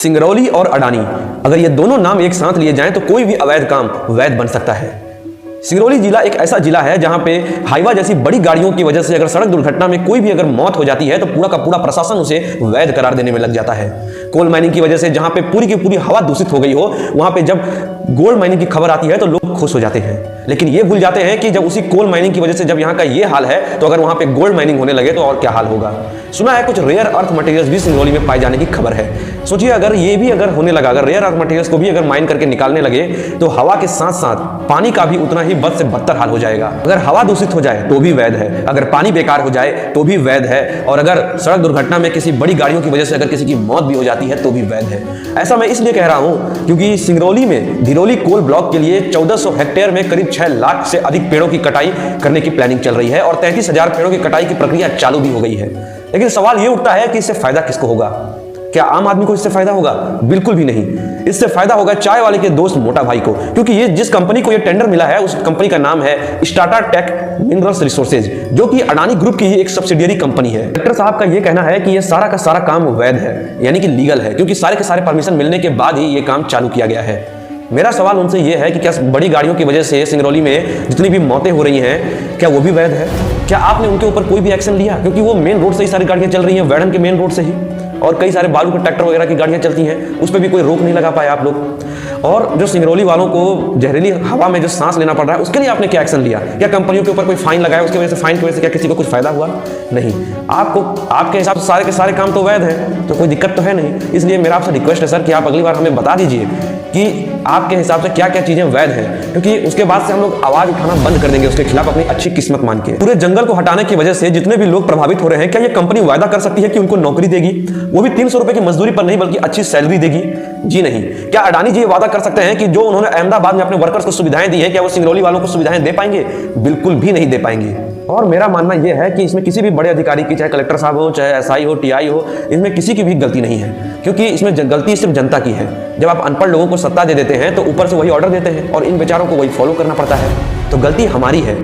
सिंगरौली और अडानी, अगर ये दोनों नाम एक साथ लिए जाएं तो कोई भी अवैध काम वैध बन सकता है। सिंगरौली जिला एक ऐसा जिला है जहां पे हाईवा जैसी बड़ी गाड़ियों की वजह से अगर सड़क दुर्घटना में कोई भी अगर मौत हो जाती है तो पूरा का पूरा प्रशासन उसे वैध करार देने में लग जाता है। कोल माइनिंग की वजह से जहां पे पूरी की पूरी हवा दूषित हो गई हो, वहां पे जब गोल्ड माइनिंग की खबर आती है तो लोग खुश हो जाते हैं, लेकिन ये भूल जाते हैं कि जब उसी कोल माइनिंग की वजह से जब यहाँ का ये हाल है तो अगर वहां पे गोल्ड माइनिंग होने लगे तो और क्या हाल होगा। सुना है कुछ रेयर अर्थ मटेरियल्स भी सिंगरौली में पाए जाने की खबर है। सोचिए अगर ये भी अगर होने लगा, अगर रेयर अर्थ मटेरियल्स को भी अगर माइन करके निकालने लगे तो हवा के साथ साथ पानी का भी उतना ही बद से बदतर हाल हो जाएगा। अगर हवा दूषित हो जाए तो भी वैध है, अगर पानी बेकार हो जाए तो भी वैध है, और अगर सड़क दुर्घटना में किसी बड़ी गाड़ियों की वजह से अगर किसी की मौत भी हो जाती है तो भी वैध है। ऐसा मैं इसलिए कह रहा हूं क्योंकि सिंगरौली में धिरोली कोल ब्लॉक के लिए 1400 हेक्टेयर में करीब 6 लाख से अधिक पेड़ों की कटाई करने की प्लानिंग चल रही है और 33,000 पेड़ों की कटाई की प्रक्रिया चालू भी हो गई है। लेकिन सवाल यह उठता है कि इससे फायदा किसको होगा? क्या आम आदमी को इससे फायदा होगा? बिल्कुल भी नहीं। इससे फायदा होगा चाय वाले के दोस्त मोटा भाई को, क्योंकि ये जिस कंपनी को ये टेंडर मिला है उस कंपनी का नाम है स्टाटा टेक मिनरल्स रिसोर्सेज, जो कि अडानी ग्रुप की ही एक सब्सिडियरी कंपनी है। कलेक्टर साहब का ये कहना है कि ये सारा का सारा काम वैध है, यानी कि लीगल है, क्योंकि सारे के सारे परमिशन मिलने के बाद ही ये काम चालू किया गया है। मेरा सवाल उनसे ये है कि क्या बड़ी गाड़ियों की वजह से सिंगरौली में जितनी भी मौतें हो रही हैं क्या वो भी वैध है? क्या आपने उनके ऊपर कोई भी एक्शन लिया? क्योंकि वो मेन रोड से ही सारी गाड़ियां चल रही हैं, वैडन के मेन रोड से ही, और कई सारे बालू के ट्रैक्टर वगैरह की गाड़ियां चलती हैं, उस पर भी कोई रोक नहीं लगा पाए आप लोग। और जो सिंगरौली वालों को जहरीली हवा में जो सांस लेना पड़ रहा है उसके लिए आपने क्या एक्शन लिया? क्या कंपनियों के ऊपर कोई फाइन लगाया? उसकी वजह से फाइन की वजह से क्या किसी को कुछ फायदा हुआ? नहीं। आपके हिसाब से सारे के सारे काम तो वैध है, तो कोई दिक्कत तो है नहीं। इसलिए मेरा आपसे रिक्वेस्ट है सर कि आप अगली बार हमें बता दीजिए कि आपके हिसाब से क्या क्या चीजें वैध हैं, क्योंकि उसके बाद से हम लोग आवाज उठाना बंद कर देंगे उसके खिलाफ अपनी अच्छी किस्मत मान के। पूरे जंगल को हटाने की वजह से जितने भी लोग प्रभावित हो रहे हैं, क्या ये कंपनी वायदा कर सकती है कि उनको नौकरी देगी, वो भी 300 रुपए की मजदूरी पर नहीं बल्कि अच्छी सैलरी देगी? जी नहीं। क्या अडानी जी ये वादा कर सकते हैं कि जो उन्होंने अहमदाबाद में अपने वर्कर्स को सुविधाएं दी है क्या वो सिंगरौली वालों को सुविधाएं दे पाएंगे? बिल्कुल भी नहीं दे पाएंगे। और मेरा मानना यह है कि इसमें किसी भी बड़े अधिकारी की, चाहे कलेक्टर साहब हो, चाहे एसआई हो, टीआई हो, इसमें किसी की भी गलती नहीं है, क्योंकि इसमें गलती सिर्फ जनता की है। जब आप अनपढ़ लोगों को सत्ता दे देते हैं तो ऊपर से वही ऑर्डर देते हैं और इन बेचारों को वही फॉलो करना पड़ता है, तो गलती हमारी है।